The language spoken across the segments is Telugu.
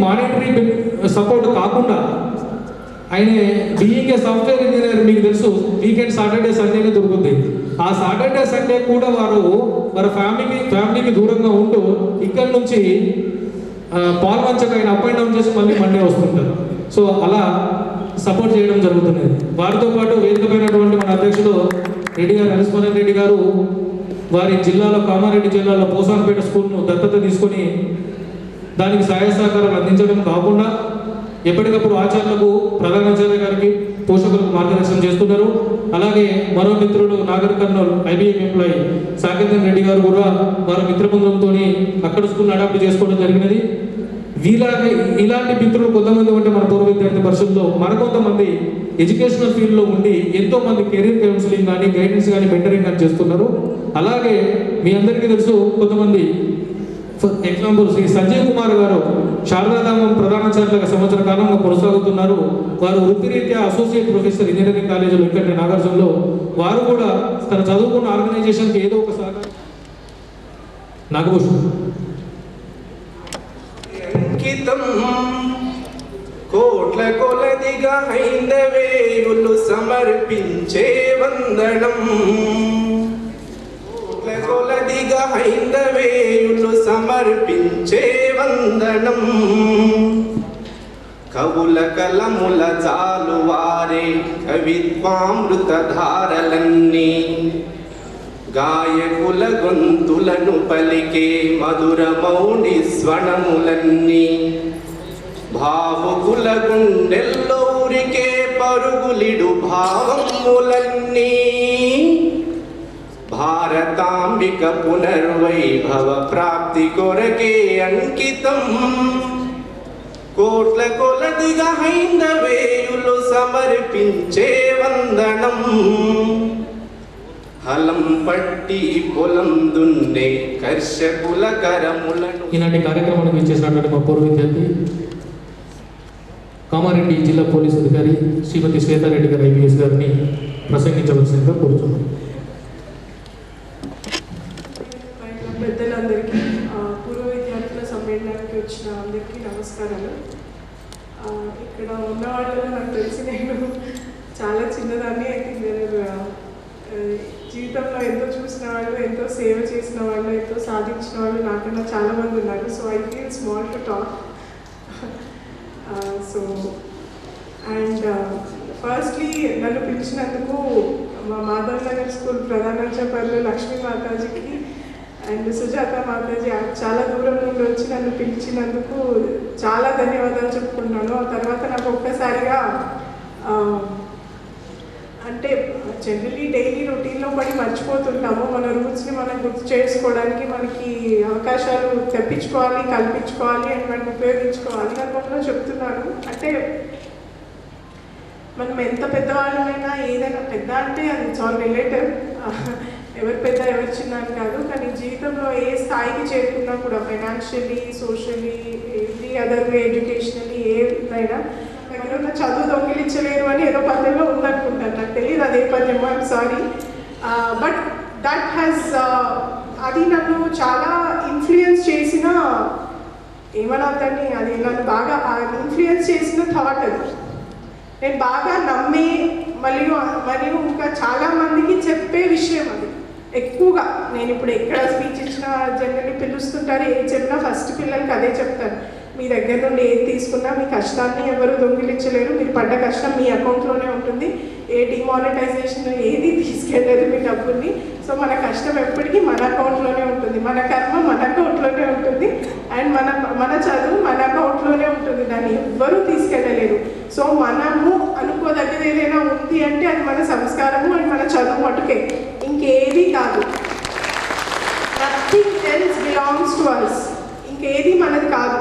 మానిటరీ సపోర్ట్ కాకుండా ఆయన బీయింగ్ ఏ సాఫ్ట్వేర్ ఇంజనీర్, మీకు తెలుసు వీకెండ్ సాటర్డే సండేనే దొరుకుతుంది. ఆ సాటర్డే సండే కూడా వారి ఫ్యామిలీకి దూరంగా ఉంటూ ఇక్కడ నుంచి పాల్వంచక ఆయన అప్ అండ్ డౌన్ చేసి మళ్ళీ మండే వస్తుంటారు. సో అలా సపోర్ట్ చేయడం జరుగుతున్నది. వారితో పాటు వేదికమైనటువంటి మన అధ్యక్షుడు రెడ్డి గారు హరిస్మరణ్ రెడ్డి గారు వారి జిల్లాలో కామారెడ్డి జిల్లాలో పోసాన్పేట స్కూల్ను దత్తత తీసుకొని దానికి సహాయ సహకారాలు అందించడం కాకుండా ఎప్పటికప్పుడు ఆచార్యులకు, ప్రధానాచార్య గారికి, పోషకులకు మార్గదర్శనం చేస్తున్నారు. అలాగే మరో మిత్రుడు నాగర్ కర్నూల్ ఐబీఎం ఎంప్లాయీ సాకేంద్ర రెడ్డి గారు కూడా వారి మిత్రబృందంతో అక్కడ స్కూల్ అడాప్ట్ చేసుకోవడం జరిగినది. ఇలాంటి మిత్రులు కొంతమంది ఉంటే మన పూర్వ విద్యార్థి పరిషత్లో మరికొంతమంది ఎడ్యుకేషనల్ ఫీల్డ్లో ఉండి ఎంతో మంది కెరీర్ కౌన్సిలింగ్ కానీ, గైడెన్స్ కానీ, మెంటరింగ్ కానీ చేస్తున్నారు. అలాగే మీ అందరికీ తెలుసు కొంతమంది, ఫర్ ఎగ్జాంపుల్ శ్రీ సంజయ్ కుమార్ గారు శారదాధామం ప్రధానాచార్యులుగా సంవత్సర కాలంగా కొనసాగుతున్నారు. వారు వృత్తిరీత్యా అసోసియేట్ ప్రొఫెసర్ ఇంజనీరింగ్ కాలేజీలో ఇక్కడ నాగార్జునలో. వారు కూడా తన చదువుకున్న ఆర్గనైజేషన్కి ఏదో ఒక సహకారం. నాగభూషణ్ కోట్ల కొలదిగా హైందవేయులు సమర్పించే వందనం, కోట్ల కొలదిగా హైందవేయులు సమర్పించే వందనం. కవుల కలముల చాలు వారే కవిత్వామృత ధారలన్నీ, గాయకుల గొంతులను పలికే మధుర మౌని స్వనములన్నీ, భావుకుల గుండెల్లో ఊరికే పరుగులిడు భావములన్నీ. భారతాంబిక పునర్వైభవ ప్రాప్తి కొరకే అంకితం, కోట్ల కొలదిగా హైందవేయులు సమర్పించే వందనం. హలం పట్టి పొలం దున్నే కర్షకుల కరములను. ఈనాటి కార్యక్రమానికి ఇచ్చేసినటువంటి మా పూర్వ విద్యార్థి కామారెడ్డి జిల్లా పోలీసు అధికారి శ్రీమతి శ్వేతారెడ్డి గారు ఐపీఎస్ గారిని ప్రసంగించవలసిందిగా కోరుతున్నాం. పెద్దలందరికీ, పూర్వ విద్యార్థుల సమ్మేళనానికి వచ్చిన అందరికీ నమస్కారాలు. ఇక్కడ ఉన్న వాళ్ళలో నాకు తెలిసి నేను చాలా చిన్నదాన్ని. ఐ థింక్ జీవితంలో ఎంతో చూసిన వాళ్ళు, ఎంతో సేవ చేసిన వాళ్ళు, ఎంతో సాధించిన వాళ్ళు నాకన్నా చాలామంది ఉన్నారు. So I feel small to talk. So and firstly నన్ను పిలిచినందుకు మా మాధవ్ నగర్ స్కూల్ ప్రధానాచార్యులు లక్ష్మీ మాతాజీకి అండ్ సుజాత మాతాజీ చాలా దూరం నుండి వచ్చి నన్ను పిలిచినందుకు చాలా ధన్యవాదాలు చెప్పుకుంటున్నాను. ఆ తర్వాత నాకు ఒక్కసారిగా అంటే జనరలీ డైలీ రొటీన్లో పడి మర్చిపోతుంటాము. మన రూట్స్ని మనం గుర్తు చేసుకోవడానికి మనకి అవకాశాలు తెప్పించుకోవాలి, కల్పించుకోవాలి అండ్ మనం ఉపయోగించుకోవాలి. సందర్భంలో చెప్తున్నాను. అంటే మనం ఎంత పెద్దవాళ్ళమైనా, ఏదైనా పెద్ద అంటే అది ఇట్స్ ఆల్ రిలేటివ్, ఎవరు పెద్ద ఎవరు చిన్న అని కాదు. కానీ జీవితంలో ఏ స్థాయికి చేరుకున్నా కూడా financially, socially, every other way, educationally ఏదైనా దగ్గర చదువు దొంగిలించలేరు అని ఏదో పద్యంలో ఉందనుకుంటాను. నాకు తెలియదు అదే పద్యమో, I'm sorry. But that has అది నన్ను చాలా ఇన్ఫ్లుయెన్స్ చేసిన, ఏమన్నా దాన్ని, అది నన్ను బాగా ఇన్ఫ్లుయెన్స్ చేసిన థాట్. అది నేను బాగా నమ్మే మరియు ఇంకా చాలామందికి చెప్పే విషయం. అది ఎక్కువగా నేను ఇప్పుడు ఎక్కడ స్పీచ్ ఇచ్చినా జనరల్లీ పిలుస్తుంటారు, ఏది చెప్పినా ఫస్ట్ పిల్లలకి అదే చెప్తాను. మీ దగ్గర నుండి ఏది తీసుకున్నా మీ కష్టాన్ని ఎవరు దొంగిలించలేరు. మీరు పడ్డ కష్టం మీ అకౌంట్లోనే ఉంటుంది. ఏ డిమానిటైజేషన్ ఏది తీసుకెళ్ళలేదు మీ డబ్బుల్ని. సో మన కష్టం ఎప్పటికీ మన అకౌంట్లోనే ఉంటుంది, మన కర్మ మన అకౌంట్లోనే ఉంటుంది, అండ్ మన చదువు మన అకౌంట్లోనే ఉంటుంది. దాన్ని ఎవ్వరూ తీసుకెళ్ళలేరు. సో మనము అనుకోదగ్గది ఏదైనా ఉంది అంటే అది మన సంస్కారము అండ్ మన చదువు మటుకే, ఇంకేది కాదు. Nothing else belongs to us. ఇంకేది మనది కాదు.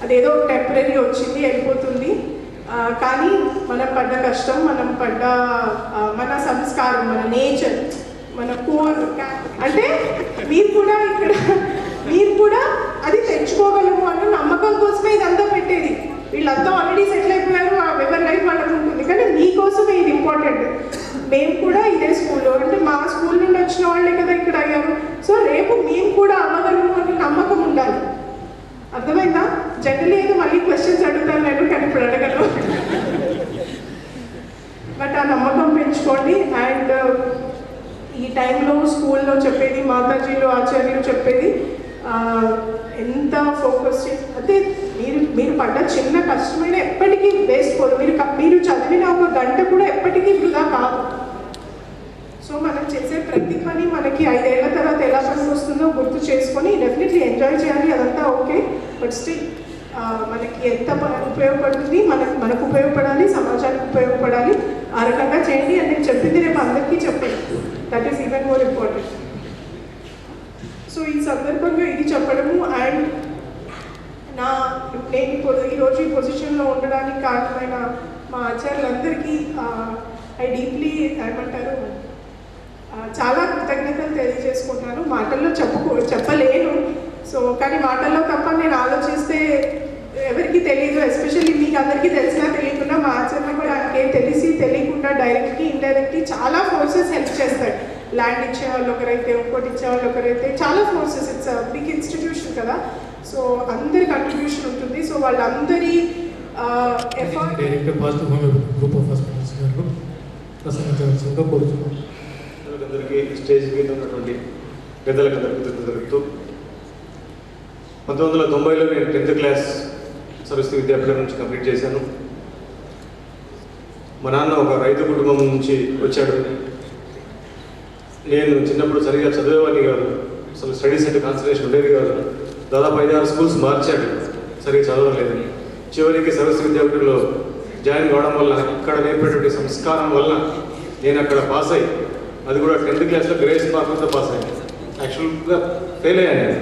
అదేదో టెంపరీ వచ్చింది, వెళ్ళిపోతుంది. కానీ మనం పడ్డ కష్టం, మనం పడ్డ మన సంస్కారం, మన నేచర్, మన కోర్, అంటే మీరు కూడా అది తెచ్చుకోగలము అన్న నమ్మకం కోసమే ఇదంతా పెట్టేది. వీళ్ళంతా ఆల్రెడీ సెటిల్ అయిపోయారు, ఎవరి లైఫ్ వాళ్ళకు ఉంటుంది. కానీ మీకోసమే ఇది ఇంపార్టెంట్. మేము కూడా ఇదే స్కూల్లో, అంటే మా స్కూల్ నుండి వచ్చిన వాళ్ళే కదా ఇక్కడ అయ్యారు. సో రేపు మేము కూడా అవ్వగలము అనే నమ్మకం ఉండాలి. అర్థమైందా? జనరలీ అయితే మళ్ళీ క్వశ్చన్స్ అడుగుతాను నేను, కానీ ఇప్పుడు అడగను. బట్ ఆ నమ్మకం పెంచుకోండి. అండ్ ఈ టైంలో స్కూల్లో చెప్పేది, మాతాజీలు ఆచార్యులు చెప్పేది ఎంత ఫోకస్ చేసి, అంటే మీరు పడ్డ చిన్న కష్టమైన ఎప్పటికీ వేస్ట్ పోదు. మీరు చదివిన 1 గంట కూడా ఎప్పటికీ వృధా కాదు. సో మనం చేసే ప్రతి పని మనకి 5 ఏళ్ల తర్వాత ఎలా పని వస్తుందో గుర్తు చేసుకొని డెఫినెట్లీ ఎంజాయ్ చేయాలి, అదంతా ఓకే. బట్ స్టిల్ మనకి ఎంత ఉపయోగపడుతుంది, మనకు ఉపయోగపడాలి, సమాజానికి ఉపయోగపడాలి, ఆ రకంగా చేయండి. అని నేను చెప్పింది రేపు అందరికీ చెప్పండి. That is even more important. So ఈ సందర్భంగా ఇది చెప్పడము. అండ్ నేను ఈరోజు ఈ పొజిషన్లో ఉండడానికి కారణమైన మా ఆచార్యులందరికీ ఐ డీప్లీ ఏమంటారు, చాలా కృతజ్ఞతలు తెలియజేసుకుంటున్నాను. మాటల్లో చెప్పలేను. సో కానీ మాటల్లో తప్ప నేను ఆలోచిస్తే ఎవరికి తెలియదు. ఎస్పెషల్లీ మీకు అందరికీ తెలిసినా తెలియకుండా మా ఆచరణ కూడా ఆయనకేం తెలియకుండా డైరెక్ట్లీ ఇండైరెక్ట్లీ చాలా ఫోర్సెస్ హెల్ప్ చేస్తాయి. ల్యాండ్ ఇచ్చేవాళ్ళు ఒకరైతే, ఇంకోటి ఇచ్చేవాళ్ళు ఒకరైతే, చాలా ఫోర్సెస్. ఇట్స్ బిగ్ ఇన్స్టిట్యూషన్ కదా. సో అందరి కంట్రిబ్యూషన్ ఉంటుంది. సో వాళ్ళందరి effort director positive group of hospitals గారు ప్రసంగించవలసిందిగా కోరుతున్నాను. అందరికీ స్టేజ్ మీద ఉన్నటువంటి పెద్దలకు అందరికీ జరుగుతూ 1990లో నేను 10th క్లాస్ సరస్వతి విద్యాపీఠం నుంచి కంప్లీట్ చేశాను. మా నాన్న ఒక రైతు కుటుంబం నుంచి వచ్చాడు. నేను చిన్నప్పుడు సరిగా చదివేవాడిని కాదు, అసలు స్టడీస్ అంటే కాన్సన్ట్రేషన్ ఉండేది కాదు. దాదాపు 5-6 స్కూల్స్ మార్చాడు సరిగా చదవడం లేదని. చివరికి సరస్వతి విద్యాపీఠంలో జాయిన్ కావడం వల్ల ఇక్కడ నేర్పేటువంటి సంస్కారం వల్ల నేను అక్కడ పాస్ అయ్యి, అది కూడా 10th క్లాస్లో గ్రేస్ మార్కులతో పాస్ అయ్యాను. యాక్చువల్గా ఫెయిల్ అయ్యాను.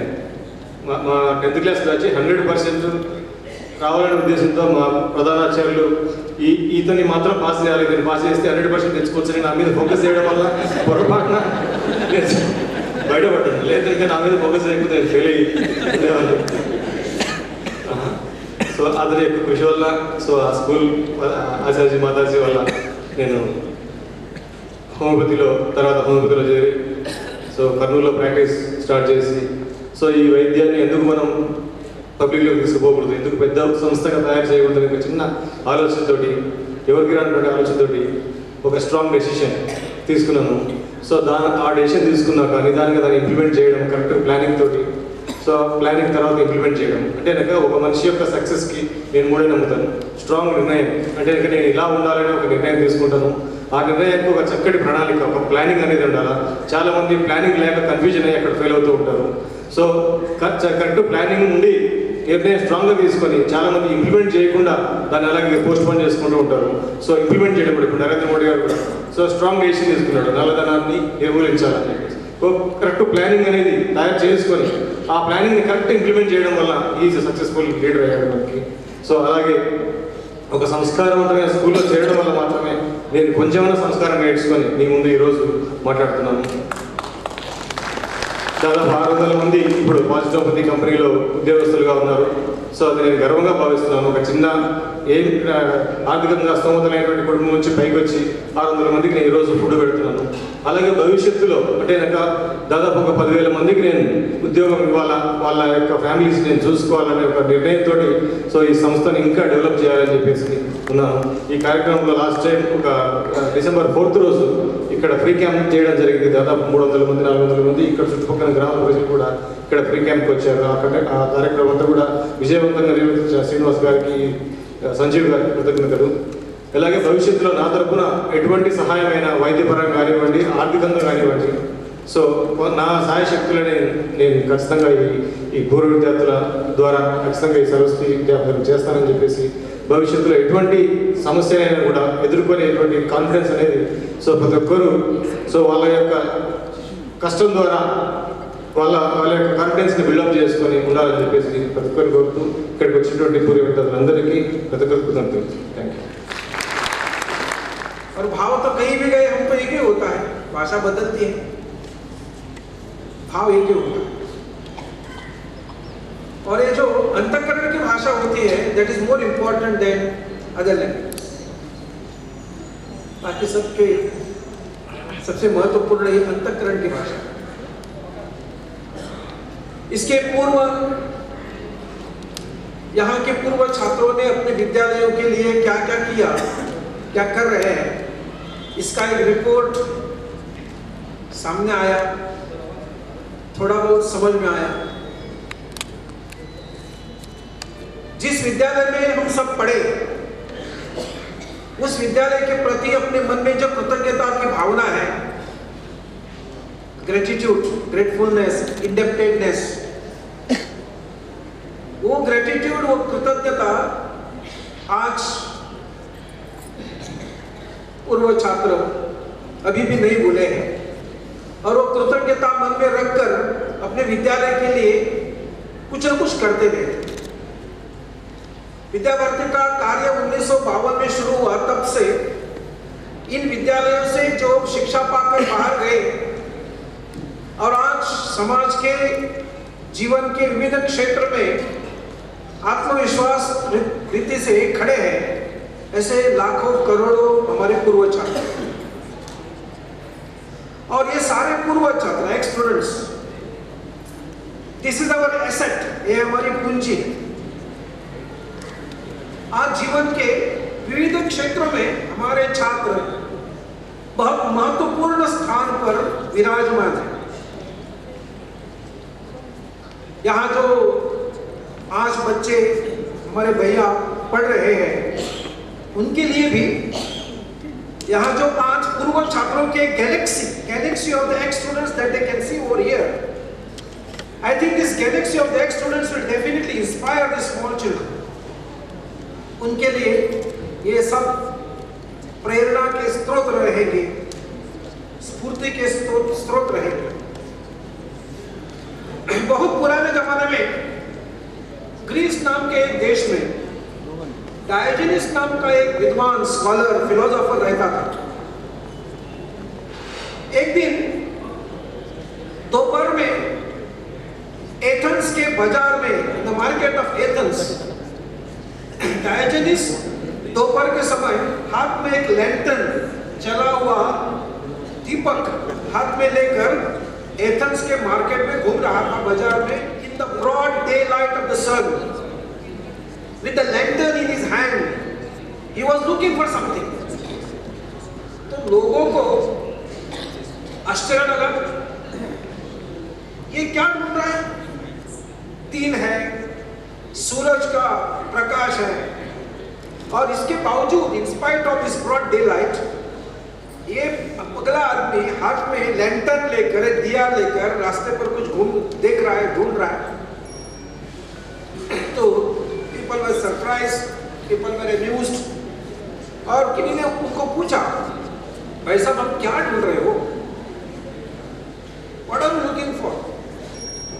మా 10th క్లాస్ వచ్చి 100% రావాలనే ఉద్దేశంతో మా ప్రధానాచార్యులు ఈతని మాత్రం పాస్ చేయాలి, నేను పాస్ చేస్తే 100% తెచ్చుకోవచ్చని నా మీద ఫోకస్ చేయడం వల్ల పొరపాటున బయటపడ్డాను. లేదంటే నా మీద ఫోకస్ చేయకపోతే ఫెయిల్ అయ్యి ఉండేవాళ్ళు. సో అతని యొక్క కృషి వల్ల, సో ఆ స్కూల్ ఆచార్య మాతాజీ వల్ల నేను హోమియోపతిలో చేరి, సో కర్నూలులో ప్రాక్టీస్ స్టార్ట్ చేసి, సో ఈ వైద్యాన్ని ఎందుకు మనం పబ్లిక్లోకి తీసుకుపోకూడదు, ఎందుకు పెద్ద సంస్థగా తయారు చేయకూడదు అనే చిన్న ఆలోచనతోటి, ఎవరికి రానటువంటి ఆలోచనతోటి ఒక స్ట్రాంగ్ డెసిషన్ తీసుకున్నాను. సో ఆ డెసిషన్ తీసుకున్నాక నిదానంగా దాన్ని ఇంప్లిమెంట్ చేయడం, కరెక్ట్ ప్లానింగ్ తోటి, సో ప్లానింగ్ తర్వాత ఇంప్లిమెంట్ చేయడం. అంటే కనుక ఒక మనిషి యొక్క సక్సెస్కి నేను మూడే నమ్ముతాను. స్ట్రాంగ్ నిర్ణయం అంటే కనుక నేను ఇలా ఉండాలని ఒక నిర్ణయం తీసుకుంటాను. ఆ నిర్ణయానికి ఒక చక్కటి ప్రణాళిక, ఒక ప్లానింగ్ అనేది ఉండాలి. చాలామంది ప్లానింగ్ లేక కన్ఫ్యూజన్ అయ్యి అక్కడ ఫెయిల్ అవుతూ ఉంటారు. సో కరెక్ట్ ప్లానింగ్ నుండి నిర్ణయం స్ట్రాంగ్గా తీసుకొని చాలామంది ఇంప్లిమెంట్ చేయకుండా దాన్ని అలాగే పోస్ట్ పోన్ చేసుకుంటూ ఉంటారు. సో ఇంప్లిమెంట్ చేయడం కూడా ఇప్పుడు నరేంద్ర మోడీ గారు కూడా సో స్ట్రాంగ్ డెసిషన్ తీసుకున్నాడు, నల్లధనాన్ని నిర్మూలించాలని చెప్పేసి. కరెక్ట్ ప్లానింగ్ అనేది తయారు చేసుకొని ఆ ప్లానింగ్ని కరెక్ట్ ఇంప్లిమెంట్ చేయడం వల్ల ఈజ్ సక్సెస్ఫుల్ లీడర్ అయ్యాడు మనకి. సో అలాగే ఒక సంస్కారవంతమైన స్కూల్లో చేరడం వల్ల మాత్రమే నేను కొంచెమైనా సంస్కారం నేర్చుకొని మీ ముందు ఈరోజు మాట్లాడుతున్నాను. దాదాపు 600 మంది ఇప్పుడు పాజిటివ్ కంపెనీలో ఉద్యోగస్తులుగా ఉన్నారు. సో అది నేను గర్వంగా భావిస్తున్నాను. ఒక చిన్న ఆర్థికంగా స్తోమతమైనటువంటి కుటుంబం నుంచి పైకి వచ్చి 600 మందికి నేను ఈరోజు ఫుడ్ పెడుతున్నాను. అలాగే భవిష్యత్తులో అంటే దాదాపు ఒక 10,000 మందికి నేను ఉద్యోగం ఇవ్వాలా, వాళ్ళ యొక్క ఫ్యామిలీస్ నేను చూసుకోవాలనే ఒక నిర్ణయంతో సో ఈ సంస్థను ఇంకా డెవలప్ చేయాలని చెప్పేసి ఉన్నాను. ఈ కార్యక్రమంలో లాస్ట్ టైం ఒక December 4th రోజు ఇక్కడ ఫ్రీ క్యాంప్ చేయడం జరిగింది. దాదాపు 300 మంది 400 మంది ఇక్కడ చుట్టుపక్కల గ్రామ ప్రజలు కూడా ఇక్కడ ఫ్రీ క్యాంప్కి వచ్చారు. ఆ కార్యక్రమం అంతా కూడా విజయవంతంగా నిర్వహించిన శ్రీనివాస్ గారికి, సంజీవ్ గారికి కృతజ్ఞతలు. అలాగే భవిష్యత్తులో నా తరఫున ఎటువంటి సహాయమైన వైద్యపరంగా కానివ్వండి, ఆర్థికంగా కానివ్వండి, సో నా సాయశక్తులని నేను ఖచ్చితంగా ఈ పూర్వ విద్యార్థుల ద్వారా ఖచ్చితంగా ఈ సరస్వతి విద్యార్థులు చేస్తానని చెప్పేసి, భవిష్యత్తులో ఎటువంటి సమస్యలైనా కూడా ఎదుర్కొనేటువంటి కాన్ఫిడెన్స్ అనేది సో ప్రతి ఒక్కరు సో వాళ్ళ యొక్క కష్టం ద్వారా వాళ్ళ యొక్క కాన్ఫిడెన్స్ని బిల్డప్ చేసుకొని ఉండాలని చెప్పేసి ప్రతి ఒక్కరు కోరుతూ ఇక్కడికి వచ్చినటువంటి పూర్వ విద్యార్థులందరికీ ప్రతి ఒక్కరికి కృతజ్ఞతలు. Thank you. और भाव तो कहीं भी गए हम तो एक ही होता है, भाषा बदलती है, भाव एक ही होता है. और ये जो अंतःकरण की भाषा होती है that is more important then other language. बाकी सबके सबसे महत्वपूर्ण ये अंतःकरण की भाषा. इसके पूर्व यहाँ के पूर्व छात्रों ने अपने विद्यालयों के लिए क्या क्या किया, क्या कर रहे हैं, इसका एक रिपोर्ट सामने आया, थोड़ा बहुत समझ में आया। जिस विद्यालय में हम सब पढ़े, उस विद्यालय के प्रति अपने मन में जो कृतज्ञता की भावना है, ग्रेटिट्यूड, ग्रेटफुलनेस, इंडेप्टेडनेस, वो ग्रेटिट्यूड, वो कृतज्ञता आज पूर्व छात्र अभी भी नहीं भूले हैं, और वो कृतज्ञता मन में रखकर अपने विद्यालय के लिए कुछ न कुछ करते थे। विद्या भारती का कार्य 1952 में शुरू हुआ। तब से इन विद्यालयों से जो शिक्षा पाकर बाहर गए और आज समाज के जीवन के विविध क्षेत्र में आत्मविश्वास रीति से खड़े हैं, ऐसे लाखों करोड़ों हमारे पूर्व छात्र, और ये सारे पूर्व छात्र, x students, this is our asset, ये हमारी पूंजी है। आज जीवन के विविध क्षेत्रों में हमारे छात्र बहुत महत्वपूर्ण स्थान पर विराजमान है। यहाँ जो आज बच्चे हमारे भैया पढ़ रहे हैं, उनके लिए भी यहाँ जो आज पूर्व छात्रों के Galaxy of the x students that they can see over here, I think this Galaxy of the x students will definitely inspire the small children. उनके लिए ये सब प्रेरणा के स्रोत रहेंगे, स्फूर्ति के स्रोत रहेंगे। बहुत पुराने जमाने में ग्रीस नाम के एक देश में डायोजेनिस नाम का एक विद्वान, स्कॉलर, फिलोसोफर रहता था। एक दिन दोपहर में एथेंस के बाजार में, द मार्केट ऑफ एथेंस, डायोजेनिस दोपहर के समय हाथ में एक लैंटर्न, जला हुआ दीपक हाथ में लेकर एथेंस के मार्केट में घूम रहा था, बाजार में, in the broad daylight of the sun, with the lantern in his hand, he was looking for something. तो लोगों को आश्चर्य लगा, ये क्या ढूंढ रहा है? दिन है, सूरज का प्रकाश है, और इसके बावजूद, in spite of this broad daylight, ये अगला आदमी हाथ में लैंटर्न लेकर, दिया लेकर रास्ते पर कुछ देख रहा है, ढूंढ रहा है। तो people were surprise, people were amused, और किसी ने उनको पूछा, भाई साहब आप क्या ढूंढ रहे हो? What are you looking for?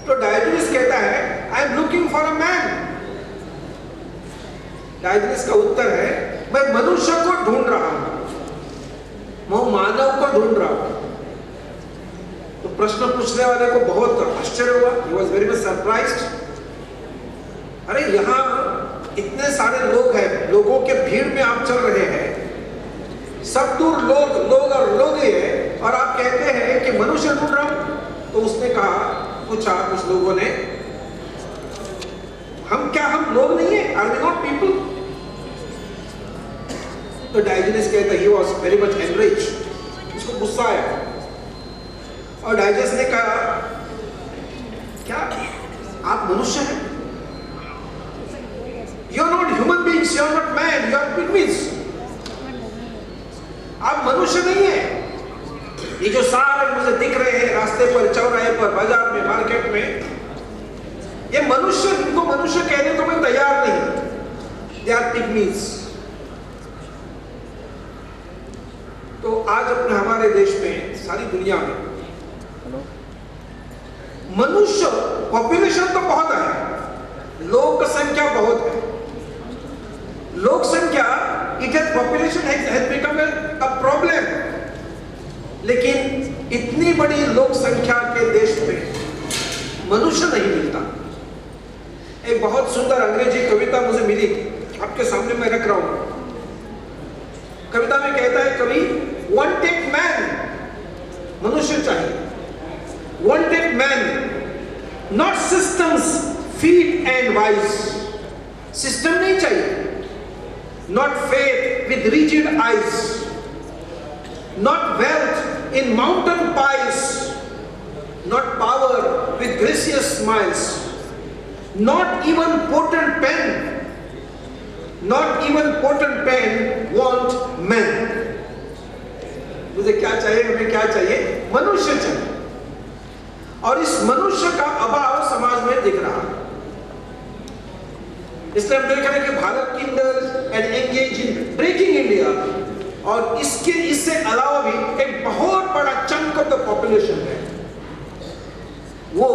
तो डायोजेनिस कहता है, I am looking for a man. Diogenes का उत्तर है, मैं मनुष्य को ढूंढ रहा हूं, मैं मानव को ढूंढ रहा हूं। तो प्रश्न पूछने वाले को बहुत आश्चर्य हुआ, he was very much surprised। अरे यहाँ इतने सारे लोग हैं, लोगों के भीड़ में आप चल रहे हैं, सब दूर लोग और लोग ही है, और आप कहते हैं कि मनुष्य ढूंढ रहा हूं। तो उसने कहा, पूछा कुछ लोगों ने, हम लोग नहीं है? Are we not people? तो डायोजेनिस कहता है, he was very much enraged, उसको गुस्सा आया, और डायोजेनिस ने कहा, क्या आप मनुष्य हैं? You are not human beings, you are not man, you are pygmies। आप मनुष्य नहीं है। ये जो सारे मुझे दिख रहे हैं रास्ते पर, चौराहे पर, बाजार में, मार्केट में, ये मनुष्य, इनको मनुष्य कहने को मैं तैयार नहीं। They are pygmies। तो आज अपने हमारे देश में, सारी दुनिया में मनुष्य, पॉपुलेशन तो बहुत है, लोक संख्या बहुत है। लोक संख्या, it has population has become a problem. लेकिन इतनी बड़ी लोक संख्या के देश में मनुष्य नहीं मिलता। एक बहुत सुंदर अंग्रेजी कविता मुझे मिली, आपके सामने मैं रख रहा हूं। कविता में कहता है कवि, वन टेक मैन, मनुष्य चाहिए, one take man, not systems, fit and wise. System नहीं चाहिए, not faith with rigid eyes, not wealth in mountain piles, not power with gracious smiles, not even potent pen, not even potent pen want man. मुझे क्या चाहिए, हमें क्या चाहिए? मनुष्य चाहिए। और इस मनुष्य का अभाव समाज में दिख रहा है। इसलिए हम देख रहे हैं कि भारत की अंदर and engage in breaking India, और इससे अलावा भी एक बहुत बड़ा चंक ऑफ द पॉपुलेशन है, वो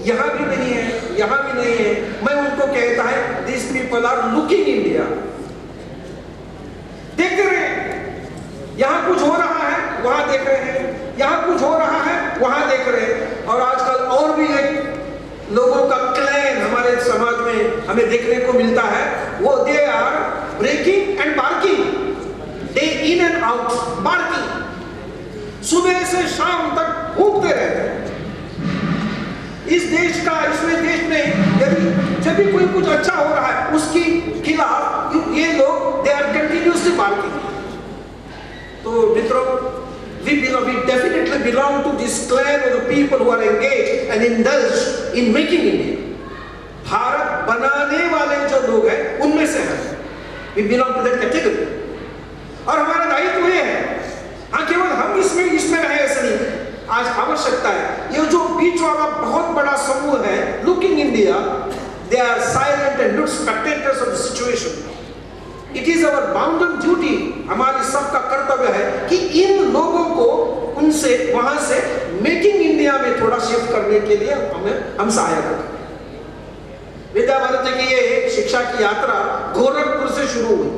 यहां भी नहीं है, यहां भी नहीं है। मैं उनको कहता है this people are looking India, देखते रहे, यहां कुछ हो रहा है वहां देख रहे हैं, यहां कुछ हो रहा है वहां देख रहे हैं। और आजकल और भी एक लोगों का क्लैन हमारे समाज में हमें देखने को मिलता है, वो they are breaking and barking, day in and out barking, सुबह से शाम तक भूखते रहते हैं। इस देश का, इसमें देश में जब भी कोई कुछ अच्छा हो रहा है उसकी खिलाफ ये लोग दे आर कंटिन्यूसली बार्किंग। तो मित्रों, we definitely belong to this clan of the people who are engaged and indulged in making India. Bharat बनाने वाले जो लोग हैं उनमें से हैं, we belong to that category। और हमारा दायित्व ये है, हाँ केवल हम इसमें रहे ऐसा नहीं, आज आवश्यकता है ये जो बीच वाला बहुत बड़ा समूह है looking India, they are silent and not spectators of the situation। It is our bounden duty, हमारी सबका कर्तव्य है कि इन लोगों को उनसे वहां से मेकिंग इंडिया में थोड़ा शिफ्ट करने के लिए हम सहायता करें। विद्या भारती की ये शिक्षा की यात्रा गोरखपुर से शुरू हुई।